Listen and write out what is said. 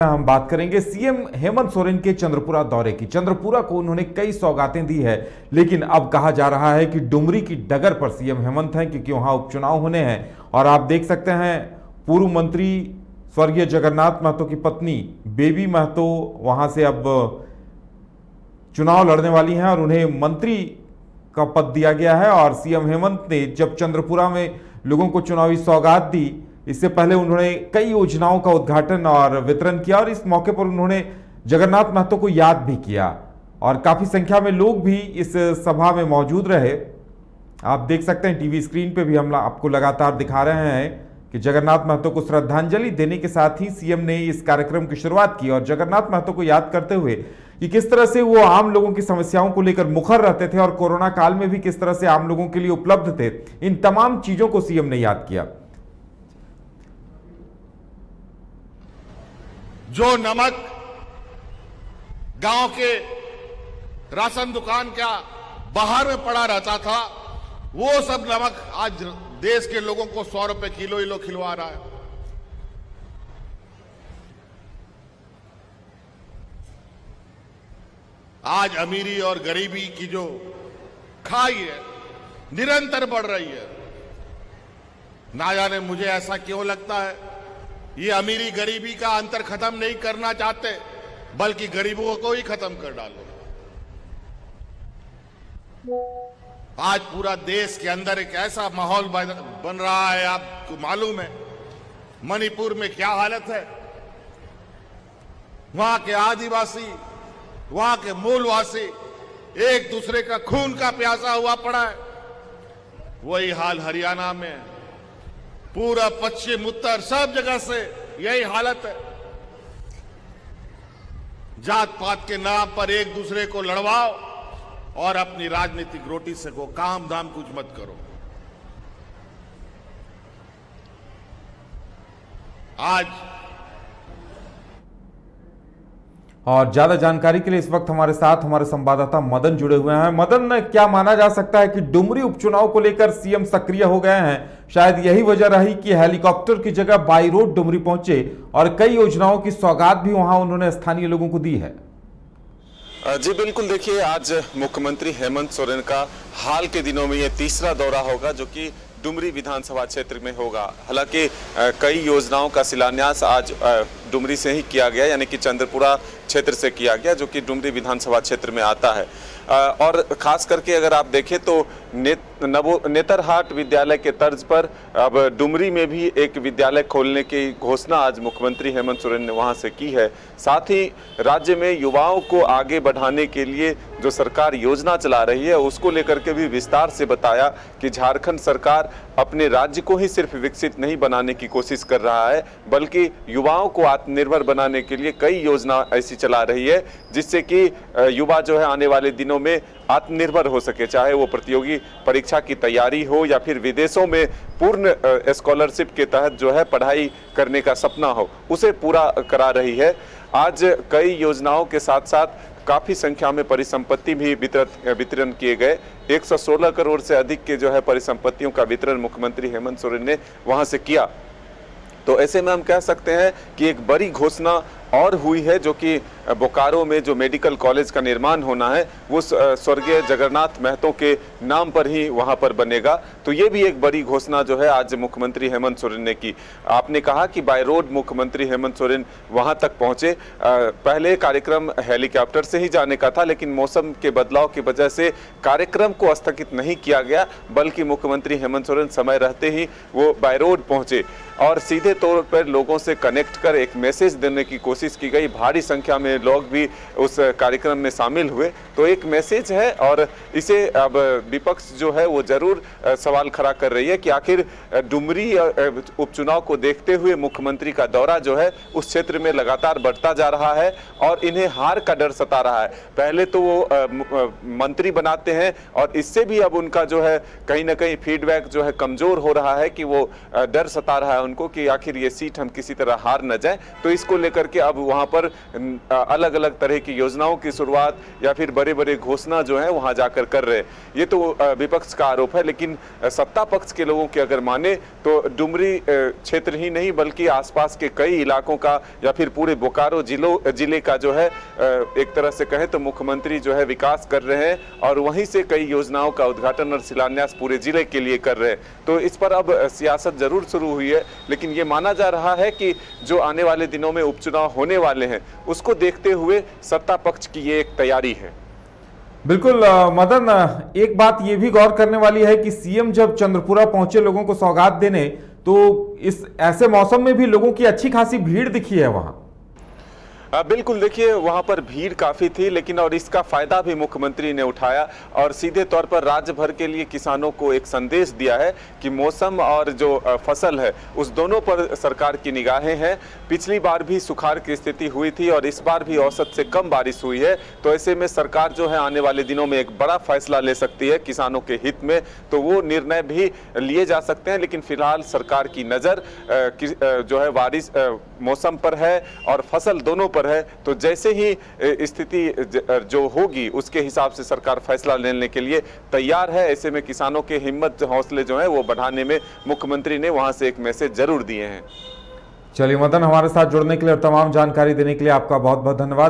हम बात करेंगे सीएम हेमंत सोरेन के चंद्रपुरा दौरे की। चंद्रपुरा को उन्होंने कई सौगातें दी है, लेकिन अब कहा जा रहा है कि डुमरी की डगर पर सीएम हेमंत हैं, क्योंकि वहां उपचुनाव होने हैं। और आप देख सकते हैं पूर्व मंत्री स्वर्गीय जगन्नाथ महतो की पत्नी बेबी महतो वहां से अब चुनाव लड़ने वाली हैं और उन्हें मंत्री का पद दिया गया है। और सीएम हेमंत ने जब चंद्रपुरा में लोगों को चुनावी सौगात दी, इससे पहले उन्होंने कई योजनाओं का उद्घाटन और वितरण किया और इस मौके पर उन्होंने जगन्नाथ महतो को याद भी किया और काफी संख्या में लोग भी इस सभा में मौजूद रहे। आप देख सकते हैं टीवी स्क्रीन पे भी हम आपको लगातार दिखा रहे हैं कि जगन्नाथ महतो को श्रद्धांजलि देने के साथ ही सीएम ने इस कार्यक्रम की शुरुआत की और जगन्नाथ महतो को याद करते हुए कि किस तरह से वो आम लोगों की समस्याओं को लेकर मुखर रहते थे और कोरोना काल में भी किस तरह से आम लोगों के लिए उपलब्ध थे, इन तमाम चीजों को सीएम ने याद किया। जो नमक गांव के राशन दुकान का बाहर में पड़ा रहता था, वो सब नमक आज देश के लोगों को 100 रुपए किलो खिलवा रहा है। आज अमीरी और गरीबी की जो खाई है निरंतर बढ़ रही है। ना जाने मुझे ऐसा क्यों लगता है, ये अमीरी गरीबी का अंतर खत्म नहीं करना चाहते, बल्कि गरीबों को ही खत्म कर डालो। आज पूरा देश के अंदर एक ऐसा माहौल बन रहा है, आपको मालूम है मणिपुर में क्या हालत है। वहां के आदिवासी, वहां के मूलवासी एक दूसरे का खून का प्यासा हुआ पड़ा है। वही हाल हरियाणा में, पूरा पश्चिम उत्तर सब जगह से यही हालत है। जात पात के नाम पर एक दूसरे को लड़वाओ और अपनी राजनीतिक रोटी से को काम धाम कुछ मत करो। आज और ज्यादा जानकारी के लिए इस वक्त हमारे साथ हमारे संवाददाता मदन जुड़े हुए हैं। मदन, क्या माना जा सकता है कि डुमरी उपचुनाव को लेकर सीएम सक्रिय हो गए हैं? शायद यही वजह रही कि हेलीकॉप्टर की जगह बाई रोड डुमरी पहुंचे और कई योजनाओं की सौगात भी वहां उन्होंने स्थानीय लोगों को दी है। जी बिल्कुल, देखिए आज मुख्यमंत्री हेमंत सोरेन का हाल के दिनों में ये तीसरा दौरा होगा जो कि डुमरी विधानसभा क्षेत्र में होगा। हालांकि कई योजनाओं का शिलान्यास आज डुमरी से ही किया गया, यानी कि चंद्रपुरा क्षेत्र से किया गया, जो कि डुमरी विधानसभा क्षेत्र में आता है। और खास करके अगर आप देखें तो नेतरहाट विद्यालय के तर्ज पर अब डुमरी में भी एक विद्यालय खोलने की घोषणा आज मुख्यमंत्री हेमंत सोरेन ने वहां से की है। साथ ही राज्य में युवाओं को आगे बढ़ाने के लिए जो सरकार योजना चला रही है उसको लेकर के भी विस्तार से बताया कि झारखंड सरकार अपने राज्य को ही सिर्फ विकसित नहीं बनाने की कोशिश कर रहा है, बल्कि युवाओं को आत्मनिर्भर बनाने के लिए कई योजना ऐसी चला रही है जिससे कि युवा जो है आने वाले दिनों में आत्मनिर्भर हो सके, चाहे वो प्रतियोगी परीक्षा की तैयारी हो या फिर विदेशों में पूर्ण स्कॉलरशिप के तहत जो है पढ़ाई करने का सपना हो, उसे पूरा करा रही है। आज कई योजनाओं के साथ साथ काफी संख्या में परिसंपत्ति भी वितरण किए गए। 116 करोड़ से अधिक के जो है परिसंपत्तियों का वितरण मुख्यमंत्री हेमंत सोरेन ने वहां से किया। तो ऐसे में हम कह सकते हैं कि एक बड़ी घोषणा और हुई है, जो कि बोकारो में जो मेडिकल कॉलेज का निर्माण होना है वो स्वर्गीय जगन्नाथ महतो के नाम पर ही वहां पर बनेगा। तो ये भी एक बड़ी घोषणा जो है आज मुख्यमंत्री हेमंत सोरेन ने की। आपने कहा कि बाय रोड मुख्यमंत्री हेमंत सोरेन वहां तक पहुंचे। पहले कार्यक्रम हेलीकॉप्टर से ही जाने का था, लेकिन मौसम के बदलाव की वजह से कार्यक्रम को स्थगित नहीं किया गया, बल्कि मुख्यमंत्री हेमंत सोरेन समय रहते ही वो बाय रोड पहुंचे और सीधे तौर पर लोगों से कनेक्ट कर एक मैसेज देने की कोशिश की गई। भारी संख्या में लोग भी उस कार्यक्रम में शामिल हुए। तो एक मैसेज है और इसे अब विपक्ष जो है वो जरूर सवाल खड़ा कर रही है कि आखिर डुमरी उपचुनाव को देखते हुए मुख्यमंत्री का दौरा जो है उस क्षेत्र में लगातार बढ़ता जा रहा है और इन्हें हार का डर सता रहा है। पहले तो वो मंत्री बनाते हैं और इससे भी अब उनका जो है कहीं ना कहीं फीडबैक जो है कमजोर हो रहा है कि वो डर सता रहा है उनको कि आखिर ये सीट हम किसी तरह हार न जाए। तो इसको लेकर के अब वहां पर अलग अलग तरह की योजनाओं की शुरुआत या फिर बड़े बड़े घोषणा जो है वहां जाकर कर रहे हैं। ये तो विपक्ष का आरोप है, लेकिन सत्ता पक्ष के लोगों की अगर माने तो डुमरी क्षेत्र ही नहीं बल्कि आसपास के कई इलाकों का या फिर पूरे बोकारो जिले का जो है एक तरह से कहें तो मुख्यमंत्री जो है विकास कर रहे हैं और वहीं से कई योजनाओं का उद्घाटन और शिलान्यास पूरे जिले के लिए कर रहे हैं। तो इस पर अब सियासत जरूर शुरू हुई है, लेकिन ये माना जा रहा है कि जो आने वाले दिनों में उपचुनाव होने वाले हैं उसको देखते हुए सत्ता पक्ष की ये एक तैयारी है। बिल्कुल मदन, एक बात ये भी गौर करने वाली है कि सीएम जब चंद्रपुरा पहुंचे लोगों को सौगात देने, तो इस ऐसे मौसम में भी लोगों की अच्छी खासी भीड़ दिखी है वहां। बिल्कुल, देखिए वहां पर भीड़ काफी थी, लेकिन और इसका फायदा भी मुख्यमंत्री ने उठाया और सीधे तौर पर राज्य भर के लिए किसानों को एक संदेश दिया है कि मौसम और जो फसल है उस दोनों पर सरकार की निगाहें हैं। पिछली बार भी सुखाड़ की स्थिति हुई थी और इस बार भी औसत से कम बारिश हुई है, तो ऐसे में सरकार जो है आने वाले दिनों में एक बड़ा फैसला ले सकती है किसानों के हित में, तो वो निर्णय भी लिए जा सकते हैं। लेकिन फिलहाल सरकार की नजर जो है बारिश मौसम पर है और फसल दोनों पर है, तो जैसे ही स्थिति जो होगी उसके हिसाब से सरकार फैसला लेने के लिए तैयार है। ऐसे में किसानों के हिम्मत हौसले जो है वो बढ़ाने में मुख्यमंत्री ने वहां से एक मैसेज जरूर दिए हैं। चलिए मदन, हमारे साथ जुड़ने के लिए और तमाम जानकारी देने के लिए आपका बहुत बहुत धन्यवाद।